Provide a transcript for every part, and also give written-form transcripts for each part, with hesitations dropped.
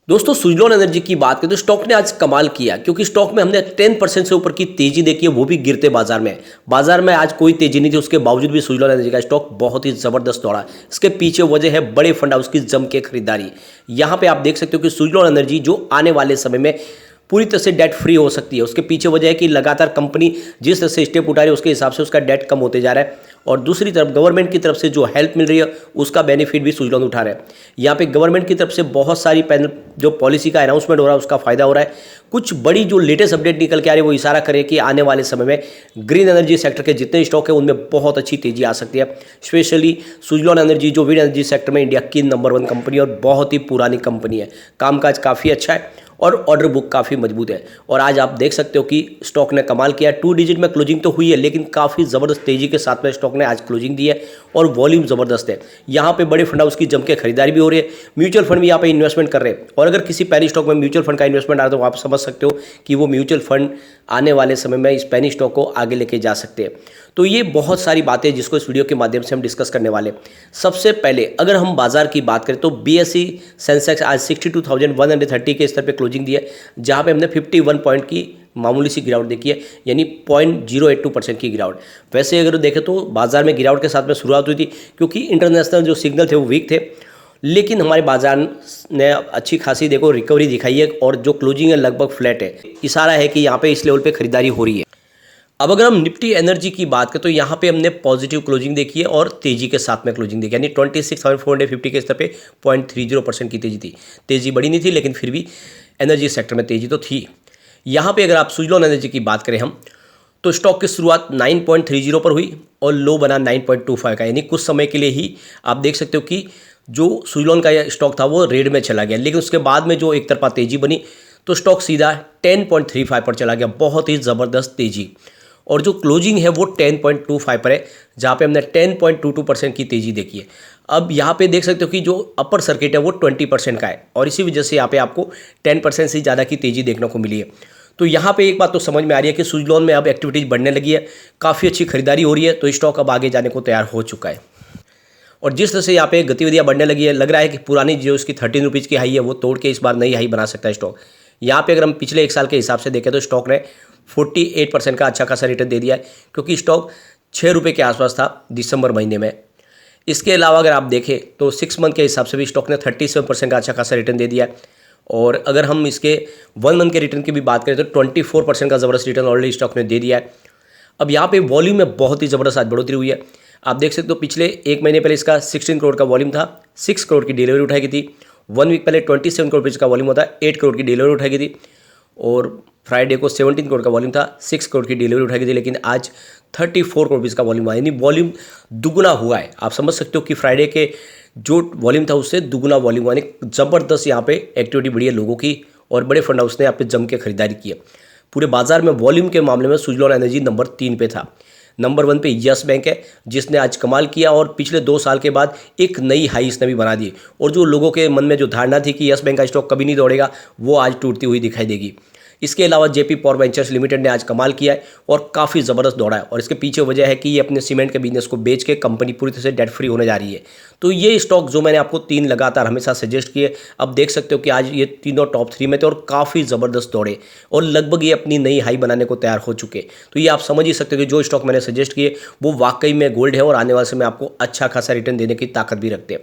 दोस्तों सुजलॉन एनर्जी की बात करें तो स्टॉक ने आज कमाल किया क्योंकि स्टॉक में हमने 10% से ऊपर की तेजी देखी है, वो भी गिरते बाजार में आज कोई तेजी नहीं थी। उसके बावजूद भी सुजलॉन एनर्जी का स्टॉक बहुत ही जबरदस्त दौड़ा। इसके पीछे वजह है बड़े फंड हाउस की जम के खरीदारी। यहाँ पे आप देख सकते हो कि सुजलॉन एनर्जी जो आने वाले समय में पूरी तरह से डेट फ्री हो सकती है। उसके पीछे वजह है कि लगातार कंपनी जिस तरह से स्टेप उठा रही है उसके हिसाब से उसका डेट कम होते जा रहा है, और दूसरी तरफ गवर्नमेंट की तरफ से जो हेल्प मिल रही है उसका बेनिफिट भी सुजलॉन उठा रहा है। यहाँ पे गवर्नमेंट की तरफ से बहुत सारी पैनल जो पॉलिसी का अनाउंसमेंट हो रहा है उसका फायदा हो रहा है। कुछ बड़ी जो लेटेस्ट अपडेट निकल के आ रही है वो इशारा करे कि आने वाले समय में ग्रीन एनर्जी सेक्टर के जितने स्टॉक है उनमें बहुत अच्छी तेजी आ सकती है। स्पेशली सुजलॉन एनर्जी जो विंड एनर्जी सेक्टर में इंडिया की नंबर 1 कंपनी और बहुत ही पुरानी कंपनी है, कामकाज काफ़ी अच्छा है और ऑर्डर बुक काफ़ी मजबूत है। और आज आप देख सकते हो कि स्टॉक ने कमाल किया। 2 डिजिट में क्लोजिंग तो हुई है लेकिन काफ़ी ज़बरदस्त तेजी के साथ में स्टॉक ने आज क्लोजिंग दी है और वॉल्यूम ज़बरदस्त है। यहाँ पे बड़े फंड हाउस की जम के खरीदारी भी हो रही है, म्यूचुअल फंड भी यहाँ पे इन्वेस्टमेंट कर रहे हैं। और अगर किसी पैनी स्टॉक में म्यूचुअल फंड का इन्वेस्टमेंट आ रहा है तो आप समझ सकते हो कि वो म्यूचुअल फंड आने वाले समय में इस पैनी स्टॉक को आगे लेके जा सकते हैं। तो ये बहुत सारी बातें जिसको इस वीडियो के माध्यम से हम डिस्कस करने वाले। सबसे पहले अगर हम बाजार की बात करें तो BSE सेंसेक्स आज 62,130 के स्तर पे क्लोजिंग दी है, जहां पे हमने 51 पॉइंट की मामूली सी गिरावट देखी है, यानी 0.082% की गिरावट। वैसे अगर देखें तो बाजार में गिरावट के साथ में शुरुआत हुई थी क्योंकि इंटरनेशनल जो सिग्नल थे वो वीक थे, लेकिन हमारे बाजार ने अच्छी खासी देखो रिकवरी दिखाई है और जो क्लोजिंग है लगभग फ्लैट है। इशारा है कि यहाँ पे इस लेवल पे खरीदारी हो रही है। अब अगर हम निफ्टी एनर्जी की बात करें तो यहाँ पे हमने पॉजिटिव क्लोजिंग देखी है और तेजी के साथ में क्लोजिंग देखी, यानी 26,450 के स्तर पे 0.30% की तेजी थी। तेजी बड़ी नहीं थी लेकिन फिर भी एनर्जी सेक्टर में तेजी तो थी। यहाँ पे अगर आप सुजलॉन एनर्जी की बात करें हम तो स्टॉक की शुरुआत 9.30 पर हुई और लो बना 9.25 का, यानी कुछ समय के लिए ही आप देख सकते हो कि जो सुजलॉन का स्टॉक था वो रेड में चला गया, लेकिन उसके बाद में जो एक तरफा तेजी बनी तो स्टॉक सीधा 10.35 पर चला गया, बहुत ही ज़बरदस्त तेजी। और जो क्लोजिंग है वो 10.25 पर है, जहाँ पे हमने 10.22% की तेज़ी देखी है। अब यहाँ पे देख सकते हो कि जो अपर सर्किट है वो 20% का है और इसी वजह से यहाँ पे आपको 10% से ज़्यादा की तेज़ी देखने को मिली है। तो यहाँ पे एक बात तो समझ में आ रही है कि सुजलॉन में अब एक्टिविटीज़ बढ़ने लगी है, काफ़ी अच्छी खरीदारी हो रही है, तो स्टॉक अब आगे जाने को तैयार हो चुका है। और जिस तरह से यहाँ पे गतिविधियाँ बढ़ने लगी है, लग रहा है कि पुरानी जो इसकी 13 रुपीज़ की हाई है वो तोड़ के इस बार नई हाई बना सकता है स्टॉक। यहाँ पे अगर हम पिछले 1 साल के हिसाब से देखें तो स्टॉक ने 48% का अच्छा खासा रिटर्न दे दिया है, क्योंकि स्टॉक 6 रुपये के आसपास था दिसंबर महीने में। इसके अलावा अगर आप देखें तो 6 मंथ के हिसाब से भी स्टॉक ने 37% का अच्छा खासा रिटर्न दे दिया है। और अगर हम इसके 1 मंथ के रिटर्न की भी बात करें तो 24% का ज़बरदस्त रिटर्न ऑलरेडी स्टॉक ने दे दिया है। अब यहाँ पे वॉल्यूम में बहुत ही ज़बरदस्त आज बढ़ोतरी हुई है। आप देख सकते हो पिछले 1 महीने पहले इसका 16 करोड़ का वॉल्यूम था, 6 करोड़ की डिलीवरी उठाई गई थी। 1 वीक पहले 27 करोड़ रुपीज़ का वॉल्यूम होता है, 8 करोड़ की डिलीवरी उठाई गई थी। और फ्राइडे को 17 करोड़ का वॉल्यूम था, 6 करोड़ की डिलीवरी उठाई गई थी, लेकिन आज 34 करोड़ रुपीज़ का वॉल्यूम आया, यानी वॉल्यूम दुगुना हुआ है। आप समझ सकते हो कि फ्राइडे के जो वॉल्यूम था उससे दुगुना वॉल्यूम हुआ, यानी ज़बरदस्त यहाँ पे एक्टिविटी बढ़ी है लोगों की और बड़े फंड हाउस ने यहाँ पे जम के खरीदारी की है। पूरे बाजार में वॉल्यूम के मामले में सुजलॉन एनर्जी नंबर 3 पे था। नंबर 1 पे यस बैंक है जिसने आज कमाल किया और पिछले 2 साल के बाद एक नई हाई इसने भी बना दी। और जो लोगों के मन में जो धारणा थी कि यस बैंक का स्टॉक कभी नहीं दौड़ेगा, वो आज टूटती हुई दिखाई देगी। इसके अलावा जेपी पावर वेंचर्स लिमिटेड ने आज कमाल किया है और काफ़ी ज़बरदस्त दौड़ा है, और इसके पीछे वजह है कि ये अपने सीमेंट के बिजनेस को बेच के कंपनी पूरी तरह से डेट फ्री होने जा रही है। तो ये स्टॉक जो मैंने आपको 3 लगातार हमेशा सजेस्ट किए, अब देख सकते हो कि आज ये तीनों टॉप 3 में थे और काफ़ी ज़बरदस्त दौड़े और लगभग ये अपनी नई हाई बनाने को तैयार हो चुके। तो ये आप समझ ही सकते हो कि जो स्टॉक मैंने सजेस्ट किए वो वाकई में गोल्ड है और आने वाले समय आपको अच्छा खासा रिटर्न देने की ताकत भी रखते हैं।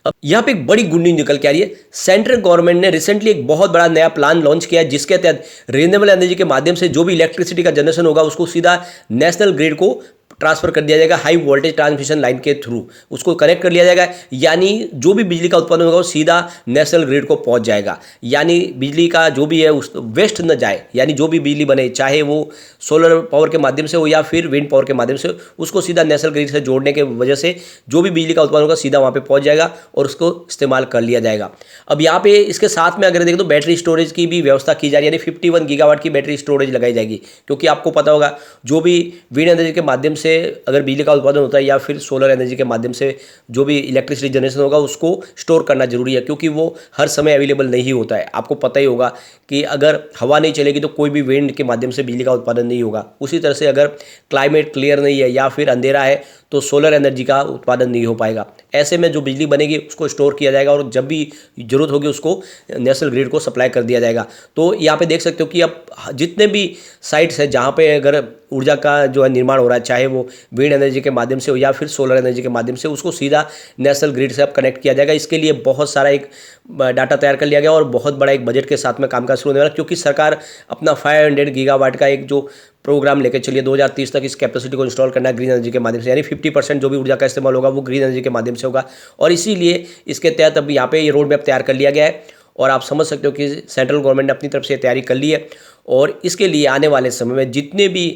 अब यहाँ पे एक बड़ी गुड न्यूज निकल के आ रही है। सेंट्रल गवर्नमेंट ने रिसेंटली एक बहुत बड़ा नया प्लान लॉन्च किया है, जिसके तहत रिन्यूएबल एनर्जी के माध्यम से जो भी इलेक्ट्रिसिटी का जनरेशन होगा उसको सीधा नेशनल ग्रिड को ट्रांसफर कर दिया जाएगा, हाई वोल्टेज ट्रांसमिशन लाइन के थ्रू उसको कनेक्ट कर लिया जाएगा, यानी जो भी बिजली का उत्पादन होगा वो सीधा नेशनल ग्रिड को पहुंच जाएगा। यानी बिजली का जो भी है उस वेस्ट न जाए, यानी जो भी बिजली बने चाहे वो सोलर पावर के माध्यम से हो या फिर विंड पावर के माध्यम से, उसको सीधा नेशनल ग्रिड से जोड़ने के वजह से जो भी बिजली का उत्पादन होगा सीधा वहाँ पर पहुँच जाएगा और उसको इस्तेमाल कर लिया जाएगा। अब यहाँ पे इसके साथ में अगर देखें तो बैटरी स्टोरेज की भी व्यवस्था की जा रही है, यानी 51 गीगावाट की बैटरी स्टोरेज लगाई जाएगी, क्योंकि आपको पता होगा जो भी विंड एनर्जी के माध्यम से अगर बिजली का उत्पादन होता है या फिर सोलर एनर्जी के माध्यम से जो भी इलेक्ट्रिसिटी जनरेशन होगा उसको स्टोर करना जरूरी है, क्योंकि वो हर समय अवेलेबल नहीं होता है। आपको पता ही होगा कि अगर हवा नहीं चलेगी तो कोई भी विंड के माध्यम से बिजली का उत्पादन नहीं होगा। उसी तरह से अगर क्लाइमेट क्लियर नहीं है या फिर अंधेरा है तो सोलर एनर्जी का उत्पादन नहीं हो पाएगा। ऐसे में जो बिजली बनेगी उसको स्टोर किया जाएगा और जब भी ज़रूरत होगी उसको नेशनल ग्रिड को सप्लाई कर दिया जाएगा। तो यहाँ पे देख सकते हो कि अब जितने भी साइट्स हैं जहाँ पे अगर ऊर्जा का जो है निर्माण हो रहा है, चाहे वो विंड एनर्जी के माध्यम से हो या फिर सोलर एनर्जी के माध्यम से, उसको सीधा नेशनल ग्रिड से अब कनेक्ट किया जाएगा। इसके लिए बहुत सारा एक डाटा तैयार कर लिया गया और बहुत बड़ा एक बजट के साथ में कामकाज शुरू होने वाला, क्योंकि सरकार अपना 500 गीगावाट का एक जो प्रोग्राम लेकर चलिए 2030 तक इस कैपेसिटी को इंस्टॉल करना है ग्रीन एनर्जी के माध्यम से, यानी 50% जो भी ऊर्जा का इस्तेमाल होगा वो ग्रीन एनर्जी के माध्यम से होगा। और इसीलिए इसके तहत अब यहाँ पे ये रोड मैप तैयार कर लिया गया है और आप समझ सकते हो कि सेंट्रल गवर्नमेंट ने अपनी तरफ से तैयारी कर ली है और इसके लिए आने वाले समय में जितने भी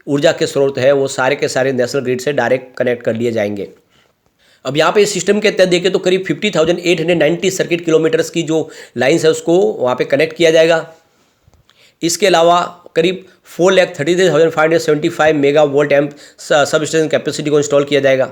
ऊर्जा के स्रोत है वो सारे के सारे नेशनल ग्रिड से डायरेक्ट कनेक्ट कर लिए जाएंगे। अब यहाँ पे इस सिस्टम के तहत देखें तो करीब 50,890 सर्किट किलोमीटर्स की जो लाइन्स है उसको वहाँ पे कनेक्ट किया जाएगा। इसके अलावा करीब 4,33,575 mega volt amp sub station capacity को इंस्टॉल किया जाएगा।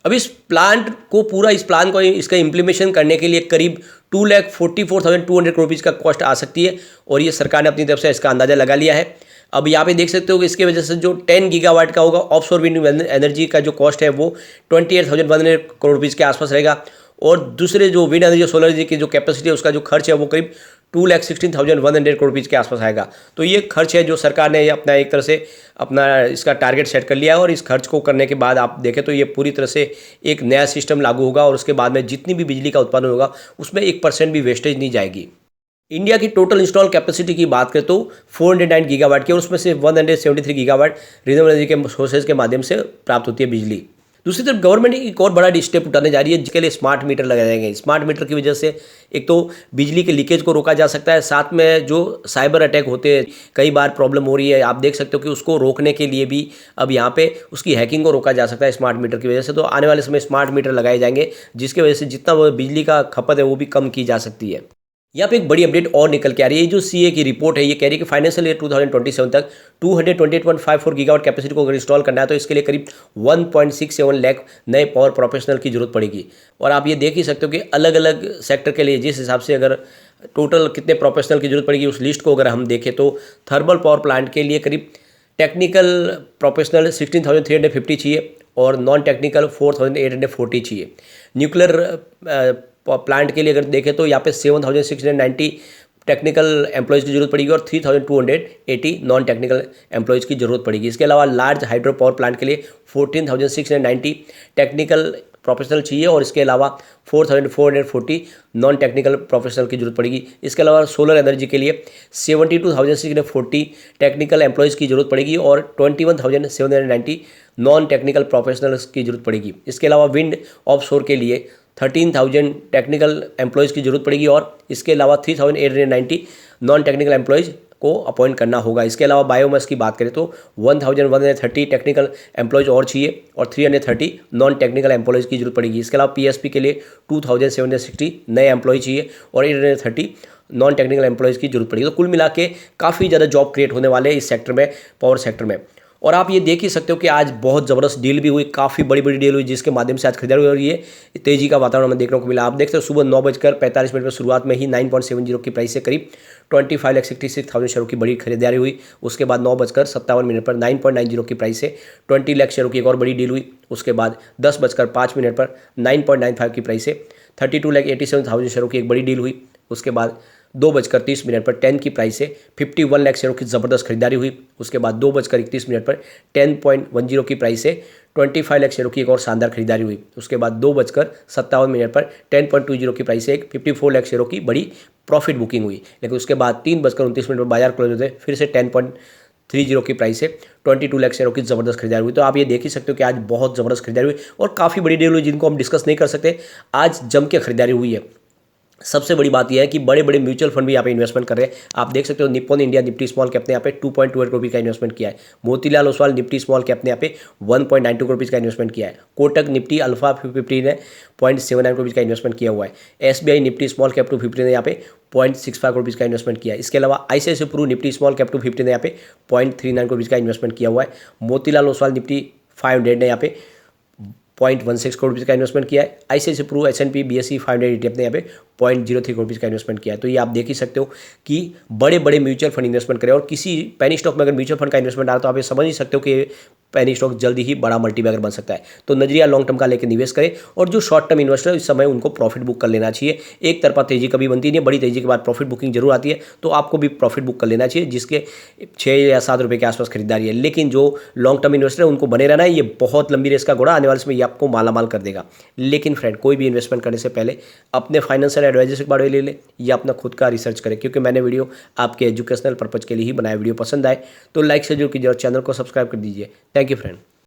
अब इस प्लान को इसका इम्प्लीमेशन करने के लिए करीब 2,44,200 करोड़ रुपीज़ का कॉस्ट आ सकती है और ये सरकार ने अपनी तरफ से इसका अंदाज़ा लगा लिया है। अब यहाँ पे देख सकते हो कि इसके वजह से जो 10 गीगावाट का होगा ऑफशोर विंड एनर्जी का जो कॉस्ट है वो 28,100 करोड़ रुपीज़ के आसपास रहेगा और दूसरे जो विंड एनर्जी और सोलर एनर्जी की जो कैपेसिटी है उसका जो खर्च है वो करीब 2,16,100 करोड़ रुपीज़ के आसपास आएगा। तो ये खर्च है जो सरकार ने अपना एक तरह से अपना इसका टारगेट सेट कर लिया है और इस खर्च को करने के बाद आप देखें तो ये पूरी तरह से एक नया सिस्टम लागू होगा और उसके बाद में जितनी भी बिजली का उत्पादन होगा उसमें 1% भी वेस्टेज नहीं जाएगी। इंडिया की टोटल इंस्टॉल कैपेसिटी की बात करें तो 409 गीगावाट की और उसमें से 173 गीगावाट रिन्यूएबल एनर्जी के सोर्सेज के माध्यम से प्राप्त होती है बिजली। दूसरी तरफ गवर्नमेंट एक और बड़ा स्टेप उठाने जा रही है जिसके लिए स्मार्ट मीटर लगाए जाएंगे। स्मार्ट मीटर की वजह से एक तो बिजली के लीकेज को रोका जा सकता है, साथ में जो साइबर अटैक होते हैं कई बार प्रॉब्लम हो रही है, आप देख सकते हो कि उसको रोकने के लिए भी अब यहाँ पे उसकी हैकिंग को रोका जा सकता है स्मार्ट मीटर की वजह से। तो आने वाले समय स्मार्ट मीटर लगाए जाएंगे जिसकी वजह से जितना वो बिजली का खपत है वो भी कम की जा सकती है। यहाँ पे एक बड़ी अपडेट और निकल के आ रही है। ये जो सीए की रिपोर्ट है ये कह रही है कि फाइनेंशियल ईयर 2027 तक 228.54 गीगावाट कैपेसिटी को अगर इंस्टॉल करना है तो इसके लिए करीब 1.67 लाख नए पावर प्रोफेशनल की जरूरत पड़ेगी। और आप ये देख ही सकते हो कि अलग अलग सेक्टर के लिए जिस हिसाब से अगर टोटल कितने प्रोफेशनल की जरूरत पड़ेगी उस लिस्ट को अगर हम देखें तो थर्मल पावर प्लांट के लिए करीब टेक्निकल प्रोफेशनल 16,350 चाहिए और नॉन टेक्निकल 4,840 चाहिए। न्यूक्लियर प्लांट के लिए अगर देखें तो यहाँ पे 7,690 टेक्निकल एम्प्लॉयज़ की जरूरत पड़ेगी और 3,280 नॉन टेक्निकल एम्प्लॉयज़ की जरूरत पड़ेगी। इसके अलावा लार्ज हाइड्रो पावर प्लांट के लिए 14,690 टेक्निकल प्रोफेशनल चाहिए और इसके अलावा 4,440 नॉन टेक्निकल प्रोफेशनल की जरूरत पड़ेगी। इसके अलावा सोलर एनर्जी के लिए 72,640 टेक्निकल एम्प्लॉयज़ की जरूरत पड़ेगी और 21,790 नॉन टेक्निकल प्रोफेशनल्स की जरूरत पड़ेगी। इसके अलावा विंड ऑफशोर के लिए 13,000 टेक्निकल एम्प्लॉयज़ की जरूरत पड़ेगी और इसके अलावा 3,890 नॉन टेक्निकल एम्प्लॉयज़ को अपॉइंट करना होगा। इसके अलावा बायोमास की बात करें तो 1,130 टेक्निकल एम्प्लॉयज़ और चाहिए और 330 नॉन टेक्निकल एम्प्लॉयज़ की जरूरत पड़ेगी। इसके अलावा पीएसपी के लिए 2,760 नए एम्प्लॉय चाहिए और 830 नॉन टेक्निकल एम्प्लॉयज़ की जरूरत पड़ेगी। तो कुल मिला के काफ़ी ज़्यादा जॉब क्रिएट होने वाले इस सेक्टर में, पावर सेक्टर में। और आप ये देख ही सकते हो कि आज बहुत ज़बरदस्त डील भी हुई, काफ़ी बड़ी बड़ी डील हुई जिसके माध्यम से आज खरीदारी हो रही है। तेज़ी का वातावरण हमें देखने को मिला। आप देखते हो सुबह 9:45 में शुरुआत में ही 9.70 की प्राइस से करीब 25,66,000 शेयरों की बड़ी खरीदारी हुई। उसके बाद 9:57 पर 9.90 की प्राइस से 20 लाख शेयरों की एक और बड़ी डील हुई। उसके बाद 10:05 पर 9.95 की प्राइस से 32,87,000 शेयरों की एक बड़ी डील हुई। उसके बाद 2:30 पर 10 की प्राइस से 51 लाख शेयरों की ज़बरदस्त खरीदारी हुई। उसके बाद 2:31 पर 10.10 की प्राइस से 25 लाख शेयरों की एक और शानदार खरीदारी हुई। उसके बाद 2:57 पर 10.20 की प्राइस से एक 54 लाख शेयरों की बड़ी प्रॉफिट बुकिंग हुई। लेकिन उसके बाद 3:29 पर बाजार क्लोज होते फिर से 10.30 की प्राइस से 22 लाख शेयरों की ज़बरदस्त खरीदारी हुई। तो आप ये देख ही सकते हो कि आज बहुत ज़बरदस्त खरीदारी हुई और काफ़ी बड़ी डील हुई जिनको हम डिस्कस नहीं कर सकते। आज जम के खरीदारी हुई है। सबसे बड़ी बात यह है कि बड़े बड़े म्यूचुअल फंड भी यहाँ पे इन्वेस्टमेंट कर रहे हैं। आप देख सकते हो Nippon India Nifty small cap ने यहाँ पे 2.28 करोड़ रुपये का इन्वेस्टमेंट किया है। Motilal Oswal Nifty small cap ने यहाँ पे 1.92 करोड़ रुपये का इन्वेस्टमेंट किया है। कोटक निफ्टी अल्फा 50 ने 0.79 करोड़ रुपये का इन्वेस्टमेंट किया हुआ है। एसबीआई निफ्टी स्मॉल कैप 250 ने यहाँ पे 0.65 करोड़ रुपये का इन्वेस्टमेंट किया है। इसके अलावा ICICI Pru Nifty small cap 250 ने यहाँ पे 0.39 करोड़ रुपये का इन्वेस्टमेंट किया हुआ है। मोतीलाल ओसवाल निफ्टी 500 ने यहाँ पे 0.16 करोड़ रुपये का इन्वेस्टमेंट किया है। ICICI Pru SNP BSE 500 ETF ने यहाँ पे 0.03 रुपीज़ का इन्वेस्टमेंट किया है। तो ये आप देख ही सकते हो कि बड़े बड़े म्यूचुअल फंड इन्वेस्टमेंट करें, और किसी पेनी स्टॉक में अगर म्यूचुअल फंड का इन्वेस्टमेंट आ रहा है तो आप ये समझ ही सकते हो कि पेनी स्टॉक जल्दी ही बड़ा मल्टीबैगर बन सकता है। तो नजरिया लॉन्ग टर्म का लेकर निवेश करें, और जो शॉर्ट टर्म इन्वेस्टर है इस समय उनको प्रॉफिट बुक कर लेना चाहिए। एक तरफा तेजी कभी बनती नहीं है, बड़ी तेजी के बाद प्रॉफिट बुकिंग जरूर आती है, तो आपको भी प्रॉफिट बुक कर लेना चाहिए जिसके 6 या 7 रुपये के आसपास खरीदारी है। लेकिन जो लॉन्ग टर्म इन्वेस्टर है उनको बने रहना है, ये बहुत लंबी रेस का घोड़ा, आने वाले समय ये आपको मालामाल कर देगा। लेकिन फ्रेंड, कोई भी इन्वेस्टमेंट करने से पहले अपने फाइनेंशियल एडवाइजर से बारे में ले ले या अपना खुद का रिसर्च करें, क्योंकि मैंने वीडियो आपके एजुकेशनल पर्पज के लिए ही बनाया। वीडियो पसंद आए तो लाइक से जरूर कीजिए और चैनल को सब्सक्राइब कर दीजिए। Thank you friend.